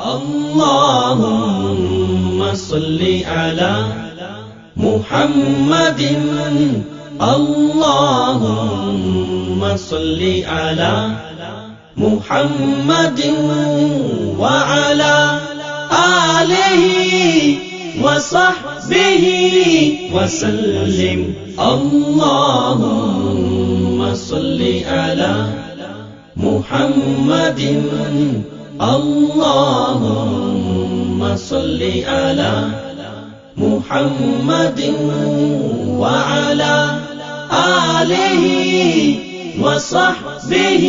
اللهم صل على محمد اللهم صل على محمد وعلى آله وصحبه وسلم اللهم صل على محمد اللهم صل على محمد وعلى آله وصحبه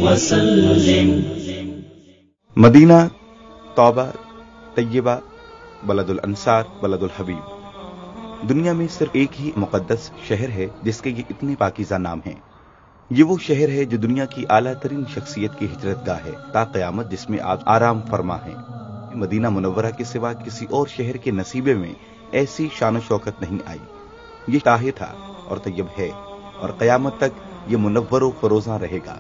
وسلم. مدینہ توبہ طیبہ بلد الانصار بلد الحبیب. دنیا میں صرف ایک ہی مقدس شہر ہے جس کے یہ اتنے پاکیزہ نام ہیں. یہ وہ شہر ہے جو دنیا کی اعلیٰ ترین شخصیت کی ہجرت گاہ ہے تا قیامت، جس میں آپ آرام فرما ہیں. مدینہ منورہ کے سوا کسی اور شہر کے نصیبے میں ایسی شان و شوکت نہیں آئی. یہ طاہر تھا اور طیب ہے اور قیامت تک یہ منور و فروزاں رہے گا.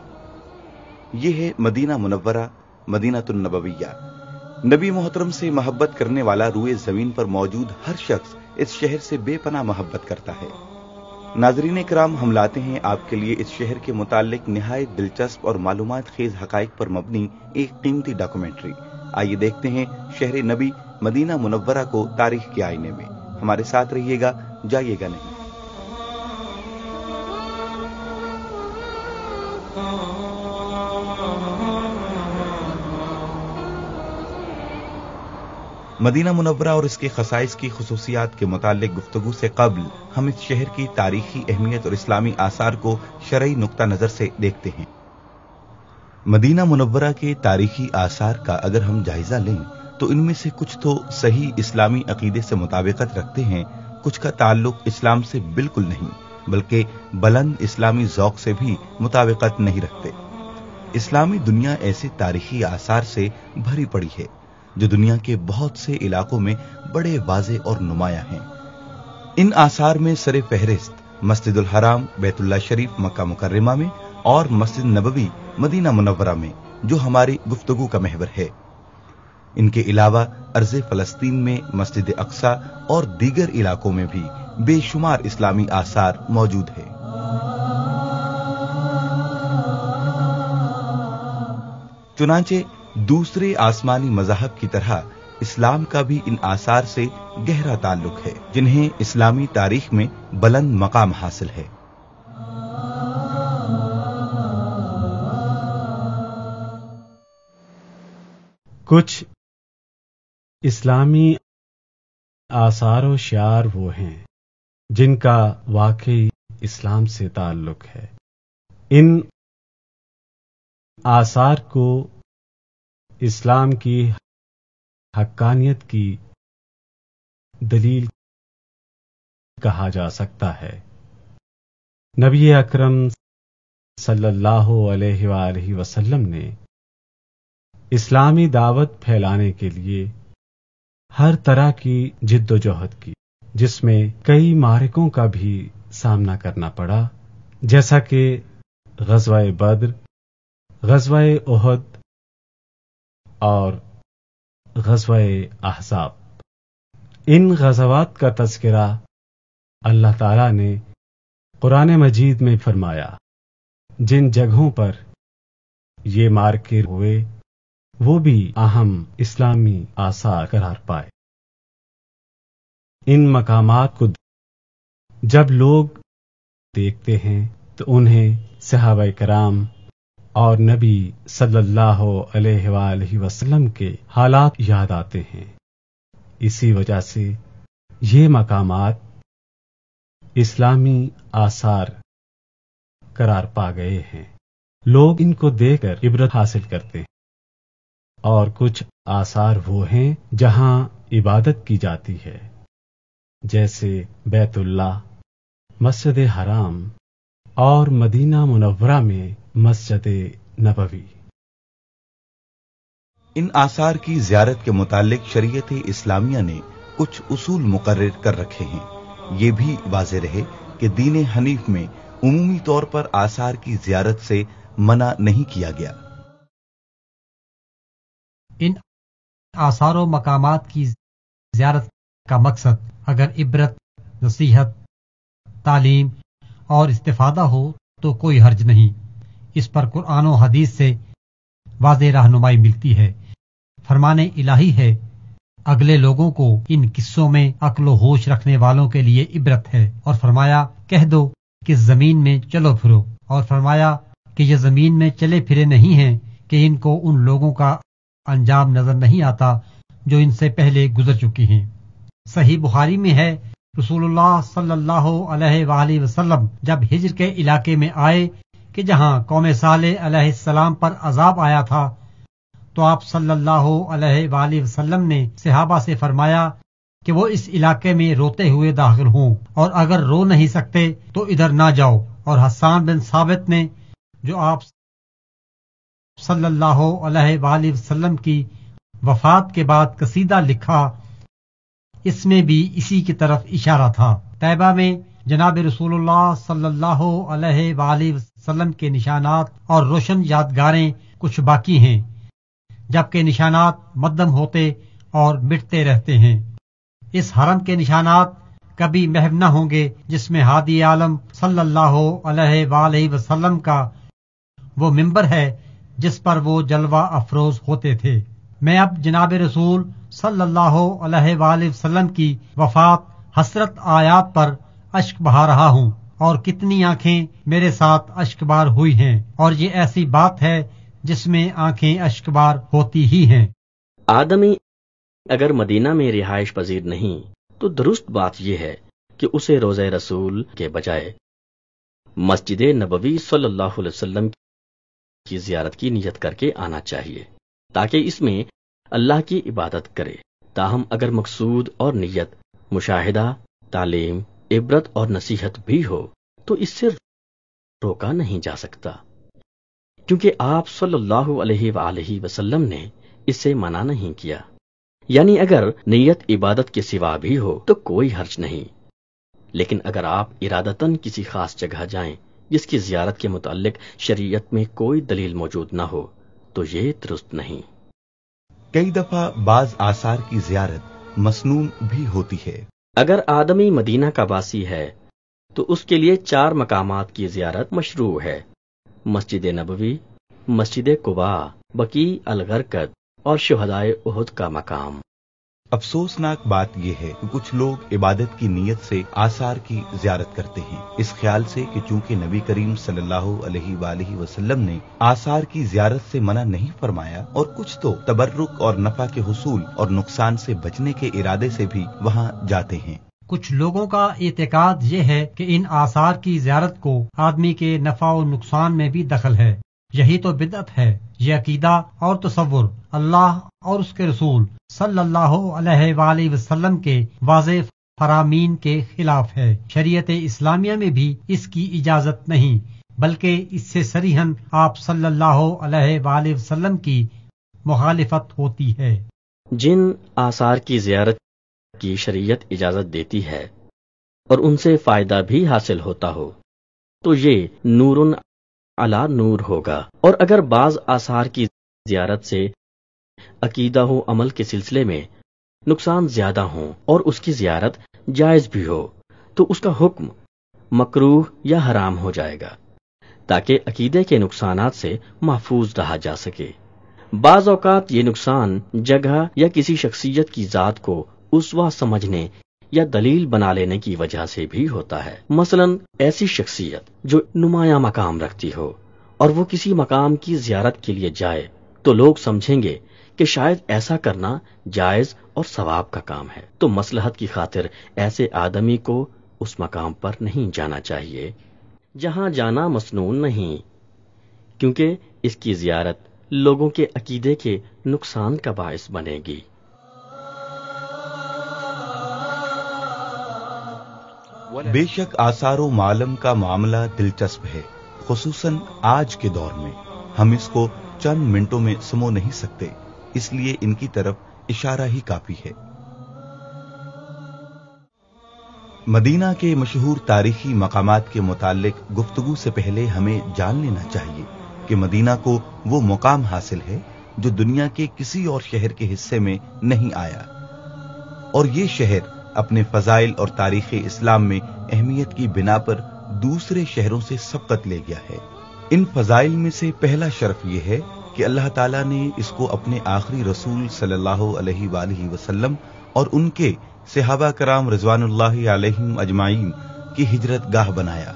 یہ ہے مدینہ منورہ، مدینہ النبویہ. نبی محترم سے محبت کرنے والا روئے زمین پر موجود ہر شخص اس شہر سے بے پناہ محبت کرتا ہے. ناظرین کرام، ہم لاتے ہیں آپ کے لیے اس شہر کے متعلق نہایت دلچسپ اور معلومات خیز حقائق پر مبنی ایک قیمتی ڈاکومنٹری. آئیے دیکھتے ہیں شہر نبی مدینہ منورہ کو تاریخ کے آئینے میں. ہمارے ساتھ رہیے گا، جائیے گا نہیں. مدینہ منورہ اور اس کے خصائص کی خصوصیات کے متعلق گفتگو سے قبل ہم اس شہر کی تاریخی اہمیت اور اسلامی آثار کو شرعی نقطہ نظر سے دیکھتے ہیں. مدینہ منورہ کے تاریخی آثار کا اگر ہم جائزہ لیں تو ان میں سے کچھ تو صحیح اسلامی عقیدے سے مطابقت رکھتے ہیں، کچھ کا تعلق اسلام سے بالکل نہیں بلکہ بلند اسلامی ذوق سے بھی مطابقت نہیں رکھتے. اسلامی دنیا ایسے تاریخی آثار سے بھری پڑی ہے جو دنیا کے بہت سے علاقوں میں بڑے واضح اور نمایاں ہیں. ان آثار میں سر فہرست مسجد الحرام بیت اللہ شریف مکہ مکرمہ میں اور مسجد نبوی مدینہ منورہ میں جو ہماری گفتگو کا محور ہے. ان کے علاوہ ارض فلسطین میں مسجد اقصی اور دیگر علاقوں میں بھی بے شمار اسلامی آثار موجود ہیں. چنانچہ دوسرے آسمانی مذاہب کی طرح اسلام کا بھی ان آثار سے گہرا تعلق ہے جنہیں اسلامی تاریخ میں بلند مقام حاصل ہے. کچھ اسلامی آثار و شعار وہ ہیں جن کا واقعی اسلام سے تعلق ہے. ان آثار کو اسلام کی حقانیت کی دلیل کہا جا سکتا ہے. نبی اکرم صلی اللہ علیہ وآلہ وسلم نے اسلامی دعوت پھیلانے کے لیے ہر طرح کی جد و جہد کی، جس میں کئی معرکوں کا بھی سامنا کرنا پڑا، جیسا کہ غزوہ بدر، غزوہ احد اور غزوہ احزاب. ان غزوات کا تذکرہ اللہ تعالی نے قرآن مجید میں فرمایا. جن جگہوں پر یہ معرکے ہوئے وہ بھی اہم اسلامی آثار قرار پائے. ان مقامات کو جب لوگ دیکھتے ہیں تو انہیں صحابہ کرام اور نبی صلی اللہ علیہ وآلہ وسلم کے حالات یاد آتے ہیں. اسی وجہ سے یہ مقامات اسلامی آثار قرار پا گئے ہیں. لوگ ان کو دیکھ کر عبرت حاصل کرتے ہیں. اور کچھ آثار وہ ہیں جہاں عبادت کی جاتی ہے، جیسے بیت اللہ، مسجد حرام اور مدینہ منورہ میں مسجد نبوی. ان آثار کی زیارت کے متعلق شریعت اسلامیہ نے کچھ اصول مقرر کر رکھے ہیں. یہ بھی واضح رہے کہ دین حنیف میں عمومی طور پر آثار کی زیارت سے منع نہیں کیا گیا. ان آثار و مقامات کی زیارت کا مقصد اگر عبرت، نصیحت، تعلیم اور استفادہ ہو تو کوئی حرج نہیں۔ اس پر قرآن و حدیث سے واضح رہنمائی ملتی ہے۔ فرمان الہی ہے، اگلے لوگوں کو ان قصوں میں عقل و ہوش رکھنے والوں کے لیے عبرت ہے، اور فرمایا کہہ دو کہ زمین میں چلو پھرو، اور فرمایا کہ یہ زمین میں چلے پھرے نہیں ہیں کہ ان کو ان لوگوں کا انجام نظر نہیں آتا جو ان سے پہلے گزر چکی ہیں۔ صحیح بخاری میں ہے، رسول اللہ صلی اللہ علیہ وآلہ وسلم جب ہجر کے علاقے میں آئے کہ جہاں قوم صالح علیہ السلام پر عذاب آیا تھا، تو آپ صلی اللہ علیہ وآلہ وسلم نے صحابہ سے فرمایا کہ وہ اس علاقے میں روتے ہوئے داخل ہوں، اور اگر رو نہیں سکتے تو ادھر نہ جاؤ۔ اور حسان بن ثابت نے، جو آپ صلی اللہ علیہ وآلہ وسلم کی وفات کے بعد قصیدہ لکھا، اس میں بھی اسی کی طرف اشارہ تھا۔ طیبہ میں جناب رسول اللہ صلی اللہ علیہ وآلہ وسلم کے نشانات اور روشن یادگاریں کچھ باقی ہیں، جبکہ نشانات مدھم ہوتے اور مٹتے رہتے ہیں۔ اس حرم کے نشانات کبھی محو نہ ہوں گے جس میں ہادی عالم صلی اللہ علیہ وآلہ وسلم کا وہ منبر ہے جس پر وہ جلوہ افروز ہوتے تھے۔ میں اب جناب رسول صلی اللہ علیہ وآلہ وسلم کی وفات حسرت آیات پر اشک بہا رہا ہوں، اور کتنی آنکھیں میرے ساتھ اشک بار ہوئی ہیں، اور یہ ایسی بات ہے جس میں آنکھیں اشک بار ہوتی ہی ہیں۔ آدمی اگر مدینہ میں رہائش پذیر نہیں تو درست بات یہ ہے کہ اسے روضہ رسول کے بجائے مسجد نبوی صلی اللہ علیہ وسلم کی زیارت کی نیت کر کے آنا چاہیے، تاکہ اس میں اللہ کی عبادت کرے۔ تاہم اگر مقصود اور نیت مشاہدہ، تعلیم، عبرت اور نصیحت بھی ہو تو اس سے روکا نہیں جا سکتا، کیونکہ آپ صلی اللہ علیہ وآلہ وسلم نے اس سے منع نہیں کیا۔ یعنی اگر نیت عبادت کے سوا بھی ہو تو کوئی حرج نہیں، لیکن اگر آپ ارادتاً کسی خاص جگہ جائیں جس کی زیارت کے متعلق شریعت میں کوئی دلیل موجود نہ ہو تو یہ درست نہیں۔ کئی دفعہ بعض آثار کی زیارت مسنون بھی ہوتی ہے۔ اگر آدمی مدینہ کا باسی ہے تو اس کے لیے 4 مقامات کی زیارت مشروع ہے: مسجد نبوی، مسجد قباء، بقیع الغرقد اور شہدائے احد کا مقام۔ افسوسناک بات یہ ہے کہ کچھ لوگ عبادت کی نیت سے آثار کی زیارت کرتے ہیں، اس خیال سے کہ چونکہ نبی کریم صلی اللہ علیہ وآلہ وسلم نے آثار کی زیارت سے منع نہیں فرمایا، اور کچھ تو تبرک اور نفع کے حصول اور نقصان سے بچنے کے ارادے سے بھی وہاں جاتے ہیں۔ کچھ لوگوں کا اعتقاد یہ ہے کہ ان آثار کی زیارت کو آدمی کے نفع و نقصان میں بھی دخل ہے۔ یہی تو بدعت ہے۔ یہ عقیدہ اور تصور اللہ اور اس کے رسول صلی اللہ علیہ وآلہ وسلم کے واضح فرامین کے خلاف ہے۔ شریعت اسلامیہ میں بھی اس کی اجازت نہیں، بلکہ اس سے صریحاً آپ صلی اللہ علیہ وآلہ وسلم کی مخالفت ہوتی ہے۔ جن آثار کی زیارت کی شریعت اجازت دیتی ہے اور ان سے فائدہ بھی حاصل ہوتا ہو تو یہ نور علی نور ہوگا، اور اگر بعض آثار کی زیارت سے عقیدہ و عمل کے سلسلے میں نقصان زیادہ ہوں اور اس کی زیارت جائز بھی ہو تو اس کا حکم مکروہ یا حرام ہو جائے گا، تاکہ عقیدے کے نقصانات سے محفوظ رہا جا سکے۔ بعض اوقات یہ نقصان جگہ یا کسی شخصیت کی ذات کو اسوہ سمجھنے یا دلیل بنا لینے کی وجہ سے بھی ہوتا ہے۔ مثلا ایسی شخصیت جو نمایاں مقام رکھتی ہو اور وہ کسی مقام کی زیارت کے لیے جائے تو لوگ سمجھیں گے کہ شاید ایسا کرنا جائز اور ثواب کا کام ہے، تو مصلحت کی خاطر ایسے آدمی کو اس مقام پر نہیں جانا چاہیے جہاں جانا مسنون نہیں، کیونکہ اس کی زیارت لوگوں کے عقیدے کے نقصان کا باعث بنے گی۔ بے شک آثار و معلم کا معاملہ دلچسپ ہے، خصوصاً آج کے دور میں۔ ہم اس کو چند منٹوں میں سمو نہیں سکتے، اس لیے ان کی طرف اشارہ ہی کافی ہے۔ مدینہ کے مشہور تاریخی مقامات کے متعلق گفتگو سے پہلے ہمیں جان لینا چاہیے کہ مدینہ کو وہ مقام حاصل ہے جو دنیا کے کسی اور شہر کے حصے میں نہیں آیا، اور یہ شہر اپنے فضائل اور تاریخ اسلام میں اہمیت کی بنا پر دوسرے شہروں سے سبقت لے گیا ہے۔ ان فضائل میں سے پہلا شرف یہ ہے کہ اللہ تعالیٰ نے اس کو اپنے آخری رسول صلی اللہ علیہ وآلہ وسلم اور ان کے صحابہ کرام رضوان اللہ علیہم اجمعین کی ہجرت گاہ بنایا۔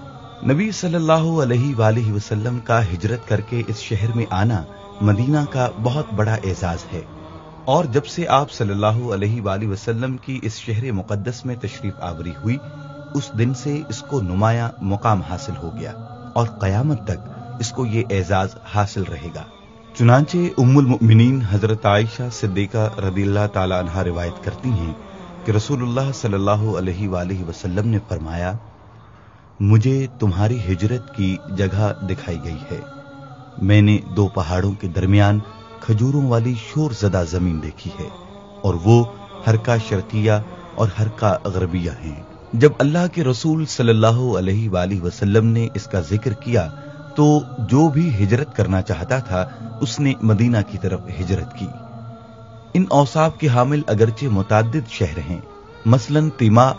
نبی صلی اللہ علیہ وآلہ وسلم کا ہجرت کر کے اس شہر میں آنا مدینہ کا بہت بڑا اعزاز ہے، اور جب سے آپ صلی اللہ علیہ وآلہ وسلم کی اس شہر مقدس میں تشریف آوری ہوئی، اس دن سے اس کو نمایاں مقام حاصل ہو گیا اور قیامت تک اس کو یہ اعزاز حاصل رہے گا۔ چنانچہ ام المؤمنین حضرت عائشہ صدیقہ رضی اللہ تعالی عنہا روایت کرتی ہیں کہ رسول اللہ صلی اللہ علیہ وآلہ وسلم نے فرمایا، مجھے تمہاری ہجرت کی جگہ دکھائی گئی ہے۔ میں نے دو پہاڑوں کے درمیان کھجوروں والی شور زدہ زمین دیکھی ہے، اور وہ حرکہ شرقیہ اور حرکہ غربیہ ہیں۔ جب اللہ کے رسول صلی اللہ علیہ وآلہ وسلم نے اس کا ذکر کیا تو جو بھی ہجرت کرنا چاہتا تھا اس نے مدینہ کی طرف ہجرت کی۔ ان اوصاف کے حامل اگرچہ متعدد شہر ہیں، مثلا تیما،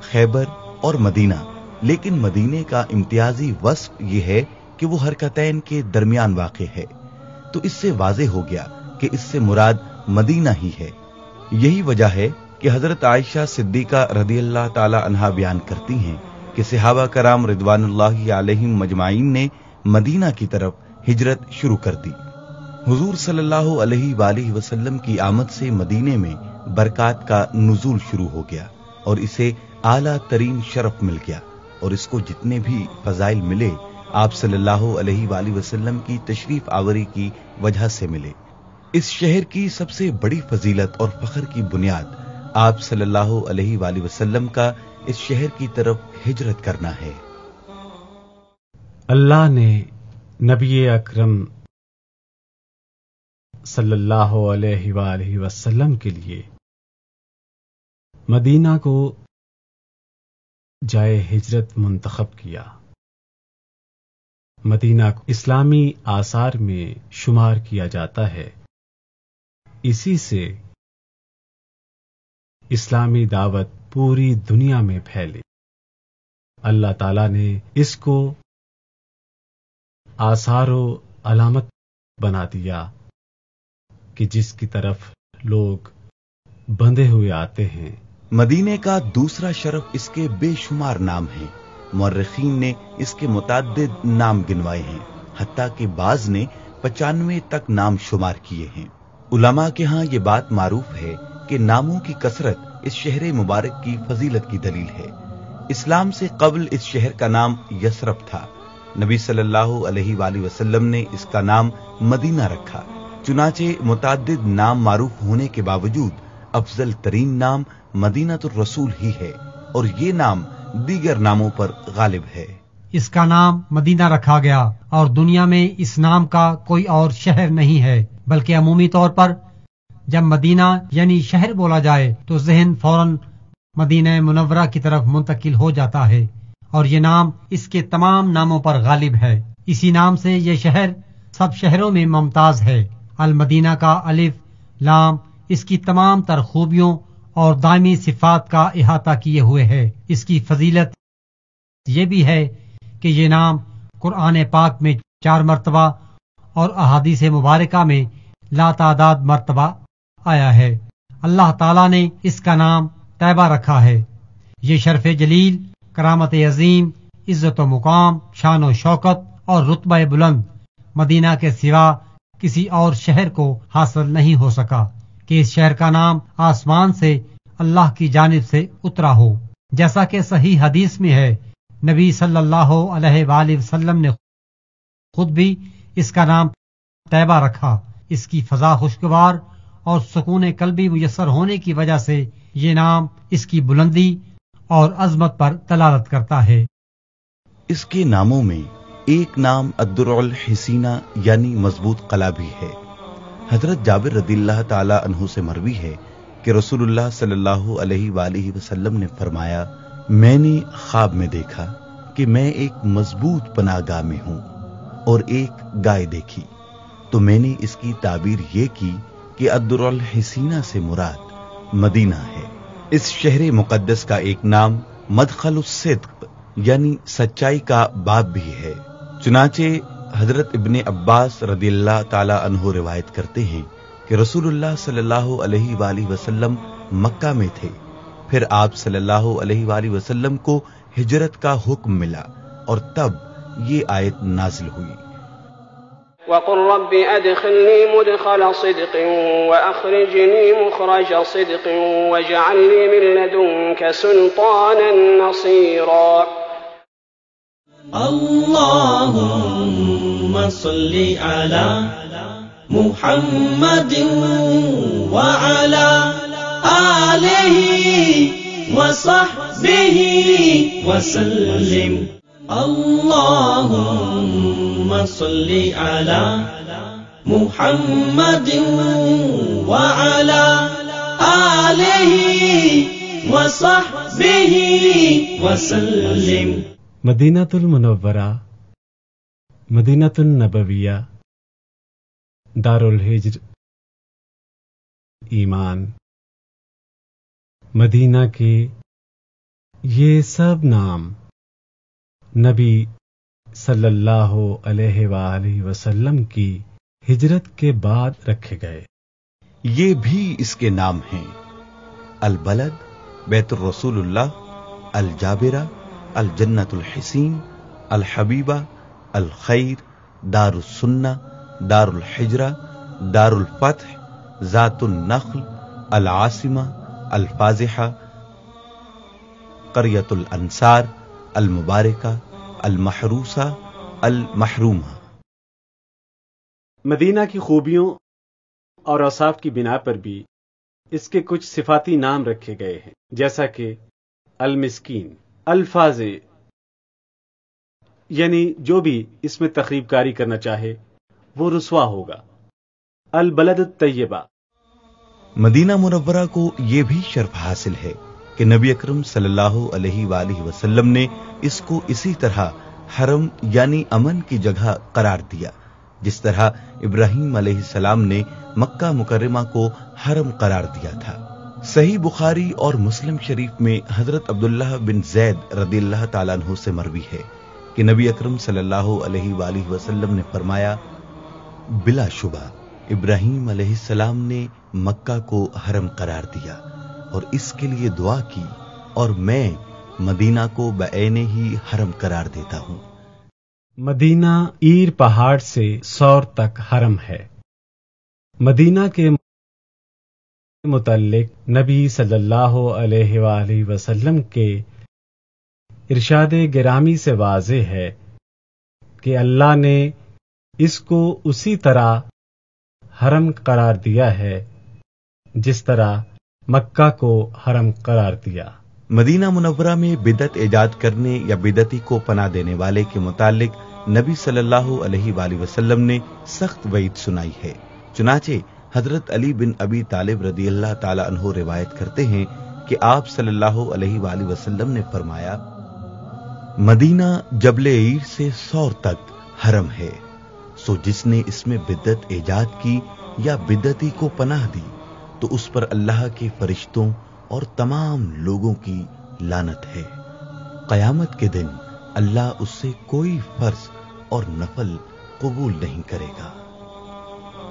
خیبر اور مدینہ، لیکن مدینے کا امتیازی وصف یہ ہے کہ وہ حرکتین کے درمیان واقع ہے، تو اس سے واضح ہو گیا کہ اس سے مراد مدینہ ہی ہے۔ یہی وجہ ہے کہ حضرت عائشہ صدیقہ رضی اللہ تعالی عنہا بیان کرتی ہیں کہ صحابہ کرام رضوان اللہ علیہم مجمعین نے مدینہ کی طرف ہجرت شروع کر دی۔ حضور صلی اللہ علیہ وآلہ وسلم کی آمد سے مدینے میں برکات کا نزول شروع ہو گیا اور اسے اعلیٰ ترین شرف مل گیا، اور اس کو جتنے بھی فضائل ملے آپ صلی اللہ علیہ وآلہ وسلم کی تشریف آوری کی وجہ سے ملے۔ اس شہر کی سب سے بڑی فضیلت اور فخر کی بنیاد آپ صلی اللہ علیہ وآلہ وسلم کا اس شہر کی طرف ہجرت کرنا ہے۔ اللہ نے نبی اکرم صلی اللہ علیہ وآلہ وسلم کے لیے مدینہ کو جائے ہجرت منتخب کیا۔ مدینہ کو اسلامی آثار میں شمار کیا جاتا ہے، اسی سے اسلامی دعوت پوری دنیا میں پھیلی۔ اللہ تعالی نے اس کو آثار و علامت بنا دیا کہ جس کی طرف لوگ بندھے ہوئے آتے ہیں۔ مدینے کا دوسرا شرف اس کے بے شمار نام ہیں۔ مورخین نے اس کے متعدد نام گنوائے ہیں، حتیٰ کہ بعض نے 95 تک نام شمار کیے ہیں۔ علماء کے ہاں یہ بات معروف ہے کہ ناموں کی کثرت اس شہر مبارک کی فضیلت کی دلیل ہے۔ اسلام سے قبل اس شہر کا نام یثرب تھا۔ نبی صلی اللہ علیہ وآلہ وسلم نے اس کا نام مدینہ رکھا۔ چنانچہ متعدد نام معروف ہونے کے باوجود افضل ترین نام مدینہ الرسول ہی ہے، اور یہ نام دیگر ناموں پر غالب ہے۔ اس کا نام مدینہ رکھا گیا، اور دنیا میں اس نام کا کوئی اور شہر نہیں ہے، بلکہ عمومی طور پر جب مدینہ یعنی شہر بولا جائے تو ذہن فوراً مدینہ منورہ کی طرف منتقل ہو جاتا ہے، اور یہ نام اس کے تمام ناموں پر غالب ہے۔ اسی نام سے یہ شہر سب شہروں میں ممتاز ہے۔ المدینہ کا الف لام اس کی تمام تر خوبیوں اور دائمی صفات کا احاطہ کیے ہوئے ہے۔ اس کی فضیلت یہ بھی ہے کہ یہ نام قرآن پاک میں 4 مرتبہ اور احادیث مبارکہ میں لا تعداد مرتبہ آیا ہے۔ اللہ تعالیٰ نے اس کا نام طیبہ رکھا ہے۔ یہ شرف جلیل، کرامت عظیم، عزت و مقام، شان و شوکت اور رتبہ بلند مدینہ کے سوا کسی اور شہر کو حاصل نہیں ہو سکا کہ اس شہر کا نام آسمان سے اللہ کی جانب سے اترا ہو۔ جیسا کہ صحیح حدیث میں ہے، نبی صلی اللہ علیہ وآلہ وسلم نے خود بھی اس کا نام طیبہ رکھا۔ اس کی فضا خوشگوار اور سکون قلبی میسر ہونے کی وجہ سے یہ نام اس کی بلندی اور عظمت پر دلالت کرتا ہے۔ اس کے ناموں میں ایک نام الدرع الحسینہ یعنی مضبوط قلعہ بھی ہے۔ حضرت جابر رضی اللہ تعالی عنہ سے مروی ہے کہ رسول اللہ صلی اللہ علیہ وآلہ وسلم نے فرمایا، میں نے خواب میں دیکھا کہ میں ایک مضبوط پناہ گاہ میں ہوں اور ایک گائے دیکھی، تو میں نے اس کی تعبیر یہ کی کہ الدر الحسینہ سے مراد مدینہ ہے۔ اس شہر مقدس کا ایک نام مدخل الصدق یعنی سچائی کا باب بھی ہے۔ چنانچہ حضرت ابن عباس رضی اللہ تعالی عنہ روایت کرتے ہیں کہ رسول اللہ صلی اللہ علیہ وآلہ وسلم مکہ میں تھے، پھر آپ صلی اللہ علیہ وآلہ وسلم کو ہجرت کا حکم ملا اور تب یہ آیت نازل ہوئی۔ وَقُلْ رَبِّ أَدْخِلْنِي مُدْخَلَ صِدْقٍ وَأَخْرِجْنِي مُخْرَجَ صِدْقٍ وَاجْعَلْ لِي مِن لَّدُنكَ سُلْطَانًا نَّصِيرًا۔ اللهم صل على محمد وعلى آله وصحبه وسلم۔ اللهم صل على محمد وعلى آله وصحبه وسلم۔ مدینہ المنورہ، مدینہ النبویہ، دار الہجر ایمان، مدینہ کے یہ سب نام نبی صلی اللہ علیہ وآلہ وسلم کی ہجرت کے بعد رکھے گئے۔ یہ بھی اس کے نام ہیں: البلد بیت الرسول اللہ، الجابرہ الجنت الحسین، الحبیبہ، الخیر، دار السنہ، دار الحجرہ، دار الفتح، ذات النخل، العاصمہ، الفازحہ، قریۃ الانصار، المبارکہ، المحروسہ، المحرومہ۔ مدینہ کی خوبیوں اور اوصاف کی بنا پر بھی اس کے کچھ صفاتی نام رکھے گئے ہیں، جیسا کہ المسکین، الفاظ یعنی جو بھی اس میں تخریب کاری کرنا چاہے وہ رسوا ہوگا۔ البلد الطیبہ، مدینہ منورہ کو یہ بھی شرف حاصل ہے کہ نبی اکرم صلی اللہ علیہ وآلہ وسلم نے اس کو اسی طرح حرم یعنی امن کی جگہ قرار دیا جس طرح ابراہیم علیہ السلام نے مکہ مکرمہ کو حرم قرار دیا تھا۔ صحیح بخاری اور مسلم شریف میں حضرت عبداللہ بن زید رضی اللہ تعالیٰ عنہ سے مروی ہے کہ نبی اکرم صلی اللہ علیہ وآلہ وسلم نے فرمایا، بلا شبہ ابراہیم علیہ السلام نے مکہ کو حرم قرار دیا اور اس کے لیے دعا کی، اور میں مدینہ کو بعینہ ہی حرم قرار دیتا ہوں۔ مدینہ ایر پہاڑ سے سور تک حرم ہے۔ مدینہ کے متعلق نبی صلی اللہ علیہ وآلہ وسلم کے ارشاد گرامی سے واضح ہے کہ اللہ نے اس کو اسی طرح حرم قرار دیا ہے جس طرح مکہ کو حرم قرار دیا۔ مدینہ منورہ میں بدعت ایجاد کرنے یا بدعتی کو پناہ دینے والے کے متعلق نبی صلی اللہ علیہ وآلہ وسلم نے سخت وعید سنائی ہے۔ چنانچہ حضرت علی بن ابی طالب رضی اللہ تعالی عنہ روایت کرتے ہیں کہ آپ صلی اللہ علیہ وآلہ وسلم نے فرمایا، مدینہ جبل عیر سے سور تک حرم ہے، سو جس نے اس میں بدعت ایجاد کی یا بدعتی کو پناہ دی تو اس پر اللہ کے فرشتوں اور تمام لوگوں کی لعنت ہے۔ قیامت کے دن اللہ اس سے کوئی فرض اور نفل قبول نہیں کرے گا۔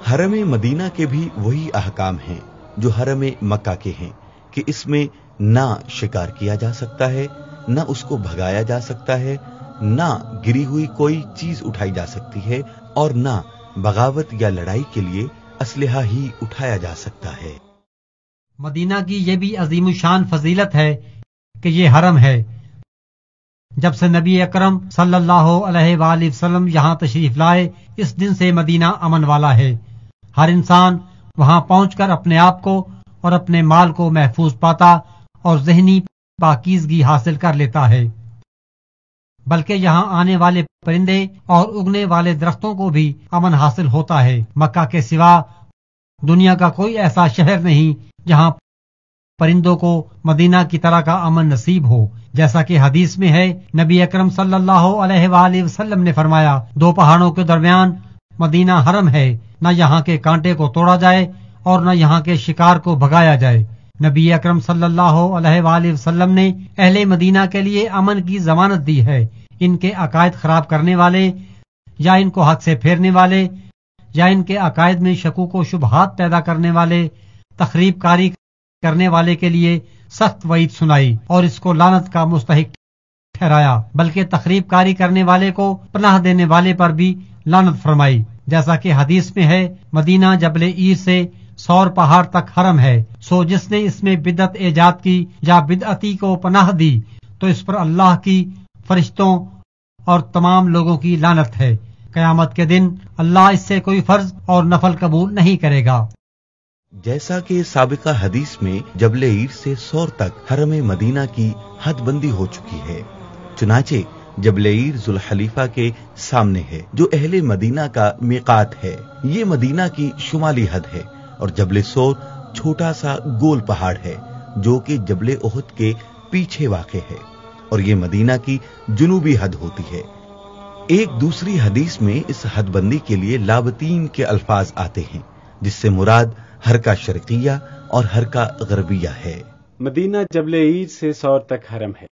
حرم مدینہ کے بھی وہی احکام ہیں جو حرم مکہ کے ہیں کہ اس میں نہ شکار کیا جا سکتا ہے، نہ اس کو بھگایا جا سکتا ہے، نہ گری ہوئی کوئی چیز اٹھائی جا سکتی ہے، اور نہ بغاوت یا لڑائی کے لیے اسلحہ ہی اٹھایا جا سکتا ہے۔ مدینہ کی یہ بھی عظیم الشان فضیلت ہے کہ یہ حرم ہے۔ جب سے نبی اکرم صلی اللہ علیہ وآلہ وسلم یہاں تشریف لائے، اس دن سے مدینہ امن والا ہے۔ ہر انسان وہاں پہنچ کر اپنے آپ کو اور اپنے مال کو محفوظ پاتا اور ذہنی پاکیزگی حاصل کر لیتا ہے، بلکہ یہاں آنے والے پرندے اور اگنے والے درختوں کو بھی امن حاصل ہوتا ہے۔ مکہ کے سوا دنیا کا کوئی ایسا شہر نہیں جہاں پرندوں کو مدینہ کی طرح کا امن نصیب ہو۔ جیسا کہ حدیث میں ہے، نبی اکرم صلی اللہ علیہ وآلہ وسلم نے فرمایا، دو پہاڑوں کے درمیان مدینہ حرم ہے، نہ یہاں کے کانٹے کو توڑا جائے اور نہ یہاں کے شکار کو بھگایا جائے۔ نبی اکرم صلی اللہ علیہ وآلہ وسلم نے اہل مدینہ کے لیے امن کی ضمانت دی ہے۔ ان کے عقائد خراب کرنے والے یا ان کو حق سے پھیرنے والے یا ان کے عقائد میں شکوک و شبہات پیدا کرنے والے، تخریب کاری کرنے والے کے لیے سخت وعید سنائی اور اس کو لعنت کا مستحق ٹھہرایا، بلکہ تخریب کاری کرنے والے کو پناہ دینے والے پر بھی لعنت فرمائی، جیسا کہ حدیث میں ہے، مدینہ جبل عیر سے سور پہاڑ تک حرم ہے، سو جس نے اس میں بدعت ایجاد کی یا بدعتی کو پناہ دی تو اس پر اللہ کی، فرشتوں اور تمام لوگوں کی لعنت ہے۔ قیامت کے دن اللہ اس سے کوئی فرض اور نفل قبول نہیں کرے گا۔ جیسا کہ سابقہ حدیث میں جبل عیر سے سور تک حرم مدینہ کی حد بندی ہو چکی ہے، چنانچہ جبل عیر ذوالحلیفہ کے سامنے ہے جو اہل مدینہ کا میقات ہے۔ یہ مدینہ کی شمالی حد ہے اور جبل سور چھوٹا سا گول پہاڑ ہے جو کہ جبل احد کے پیچھے واقع ہے اور یہ مدینہ کی جنوبی حد ہوتی ہے۔ ایک دوسری حدیث میں اس حد بندی کے لیے لابطین کے الفاظ آتے ہیں جس سے مراد حرکہ شرقیہ اور حرکہ غربیہ ہے۔ مدینہ جبل عیر سے سور تک حرم ہے۔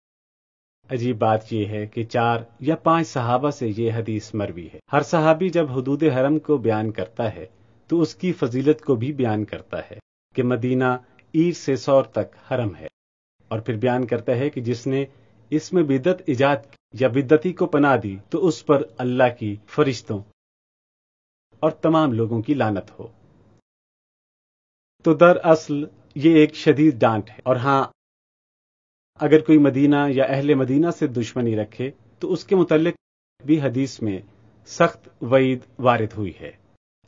عجیب بات یہ ہے کہ 4 یا 5 صحابہ سے یہ حدیث مروی ہے۔ ہر صحابی جب حدود حرم کو بیان کرتا ہے تو اس کی فضیلت کو بھی بیان کرتا ہے کہ مدینہ عیر سے سور تک حرم ہے، اور پھر بیان کرتا ہے کہ جس نے اس میں بدعت ایجاد یا بدعتی کو پناہ دی تو اس پر اللہ کی، فرشتوں اور تمام لوگوں کی لعنت ہو۔ تو دراصل یہ ایک شدید ڈانٹ ہے، اور ہاں، اگر کوئی مدینہ یا اہل مدینہ سے دشمنی رکھے تو اس کے متعلق بھی حدیث میں سخت وعید وارد ہوئی ہے۔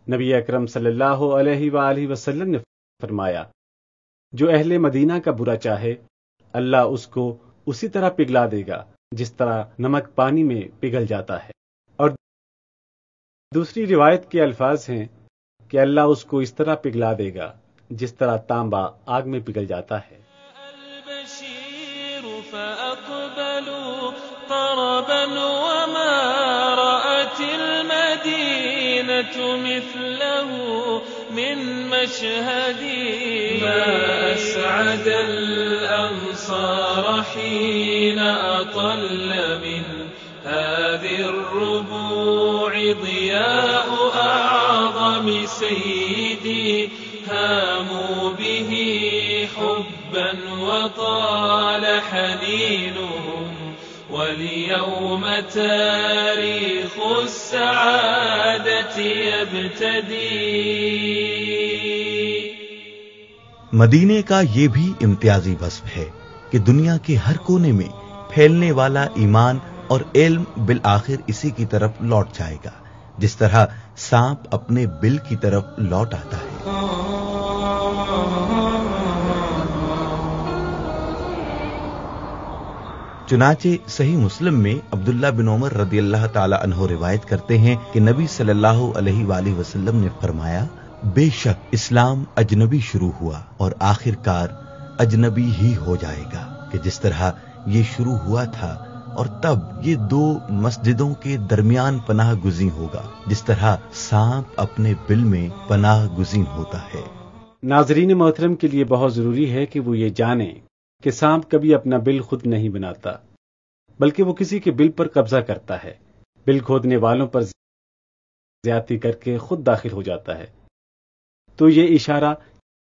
نبی اکرم صلی اللہ علیہ وآلہ وسلم نے فرمایا، جو اہل مدینہ کا برا چاہے اللہ اس کو اسی طرح پگھلا دے گا جس طرح نمک پانی میں پگھل جاتا ہے، اور دوسری روایت کے الفاظ ہیں کہ اللہ اس کو اس طرح پگھلا دے گا جس طرح تانبا آگ میں پگھل جاتا ہے۔ فأقبلوا طربا وما رأت المدينة مثله من مشهد ما أسعد الأنصار حين أطل من هذه الربوع ضياء أعظم سيدي هاموا به حبا وطال حنينهم واليوم تاريخ السعادة يبتدي۔ مدینے کا یہ بھی امتیازی وصف ہے کہ دنیا کے ہر کونے میں پھیلنے والا ایمان اور علم بالآخر اسی کی طرف لوٹ جائے گا، جس طرح سانپ اپنے بل کی طرف لوٹ آتا ہے۔ چنانچہ صحیح مسلم میں عبداللہ بن عمر رضی اللہ تعالی عنہ روایت کرتے ہیں کہ نبی صلی اللہ علیہ وآلہ وسلم نے فرمایا، بے شک اسلام اجنبی شروع ہوا اور آخر کار اجنبی ہی ہو جائے گا، کہ جس طرح یہ شروع ہوا تھا اور تب یہ 2 مسجدوں کے درمیان پناہ گزین ہوگا، جس طرح سانپ اپنے بل میں پناہ گزین ہوتا ہے۔ ناظرین محترم کے لیے بہت ضروری ہے کہ وہ یہ جانیں کہ سانپ کبھی اپنا بل خود نہیں بناتا، بلکہ وہ کسی کے بل پر قبضہ کرتا ہے، بل کھودنے والوں پر زیادتی کر کے خود داخل ہو جاتا ہے۔ تو یہ اشارہ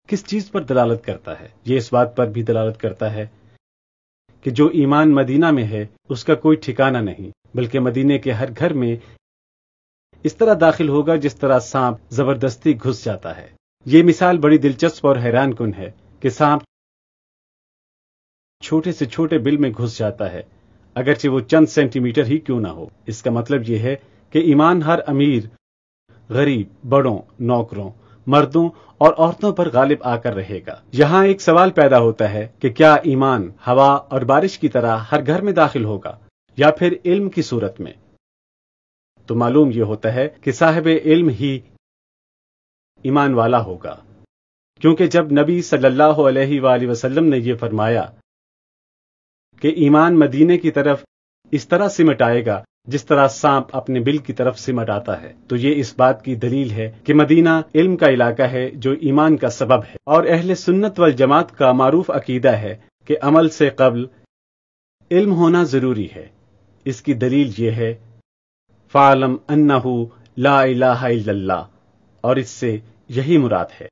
کس چیز پر دلالت کرتا ہے؟ یہ اس بات پر بھی دلالت کرتا ہے کہ جو ایمان مدینہ میں ہے اس کا کوئی ٹھکانہ نہیں، بلکہ مدینے کے ہر گھر میں اس طرح داخل ہوگا جس طرح سانپ زبردستی گھس جاتا ہے۔ یہ مثال بڑی دلچسپ اور حیران کن ہے کہ سانپ چھوٹے سے چھوٹے بل میں گھس جاتا ہے، اگرچہ وہ چند سینٹی میٹر ہی کیوں نہ ہو۔ اس کا مطلب یہ ہے کہ ایمان ہر امیر، غریب، بڑوں، نوکروں، مردوں اور عورتوں پر غالب آ کر رہے گا۔ یہاں ایک سوال پیدا ہوتا ہے کہ کیا ایمان ہوا اور بارش کی طرح ہر گھر میں داخل ہوگا یا پھر علم کی صورت میں؟ تو معلوم یہ ہوتا ہے کہ صاحب علم ہی ایمان والا ہوگا، کیونکہ جب نبی صلی اللہ علیہ وآلہ وسلم نے یہ فرمایا کہ ایمان مدینے کی طرف اس طرح سمٹ آئے گا جس طرح سانپ اپنے بل کی طرف سمٹ آتا ہے۔ تو یہ اس بات کی دلیل ہے کہ مدینہ علم کا علاقہ ہے جو ایمان کا سبب ہے، اور اہل سنت والجماعت کا معروف عقیدہ ہے کہ عمل سے قبل علم ہونا ضروری ہے۔ اس کی دلیل یہ ہے فَاعْلَمْ أَنَّهُ لَا إِلَٰهَ إِلَّا اللَّهُ، اور اس سے یہی مراد ہے۔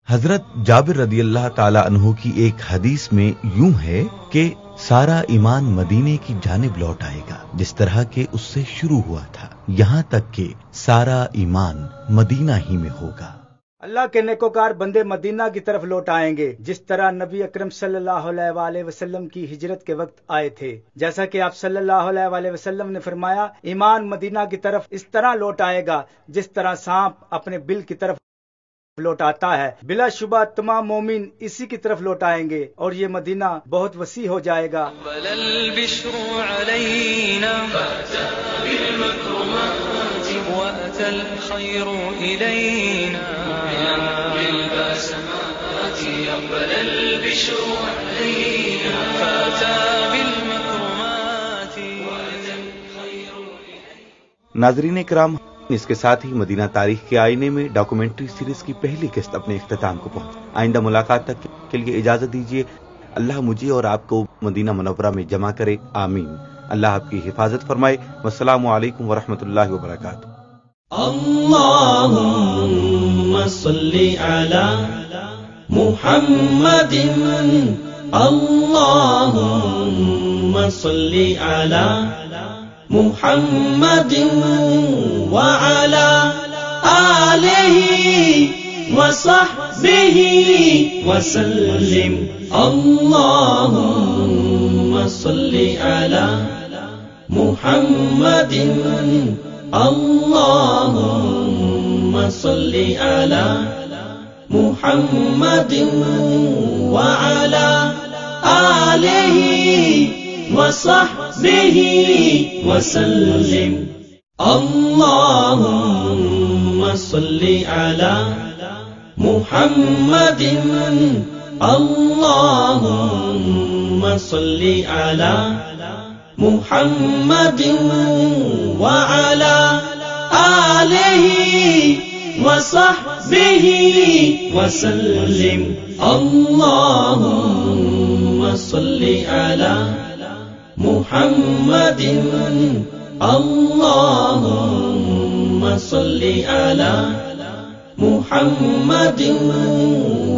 حضرت جابر رضی اللہ تعالی عنہ کی ایک حدیث میں یوں ہے کہ سارا ایمان مدینے کی جانب لوٹ آئے گا جس طرح کہ اس سے شروع ہوا تھا، یہاں تک کہ سارا ایمان مدینہ ہی میں ہوگا۔ اللہ کے نیکوکار بندے مدینہ کی طرف لوٹ آئیں گے جس طرح نبی اکرم صلی اللہ علیہ وآلہ وسلم کی ہجرت کے وقت آئے تھے، جیسا کہ آپ صلی اللہ علیہ وآلہ وسلم نے فرمایا ایمان مدینہ کی طرف اس طرح لوٹ آئے گا جس طرح سانپ اپنے بل کی طرف لوٹ آتا ہے۔ بلا شبہ تمام مومن اسی کی طرف لوٹ آئیں گے اور یہ مدینہ بہت وسیع ہو جائے گا۔ وأتى الخير إلينا بالبسمات يقبل البشر علينا فأتى بالمكرمات وأتى الخير إلينا۔ ناظرین کرام، اس کے ساتھ ہی مدینہ تاریخ کے آئینے میں ڈاکومنٹری سیریز کی پہلی قسط اپنے اختتام کو پہنچ۔ آئندہ ملاقات تک کے لیے اجازت دیجیے۔ اللہ مجھے اور آپ کو مدینہ منورہ میں جمع کرے، آمین۔ اللہ آپ کی حفاظت فرمائے۔ والسلام علیکم ورحمۃ اللہ وبرکاتہ۔ اللهم صل على محمد اللهم صل على محمد وعلى آله وصحبه وسلم اللهم صل على محمد اللهم صل على محمد وعلى آله وصحبه وسلم اللهم صل على محمد اللهم صل على محمد وعلى آله وصحبه وسلم اللهم صل على محمد اللهم صل على محمد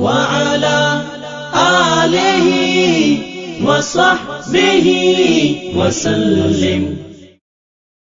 وعلى آله وصحبه وسلم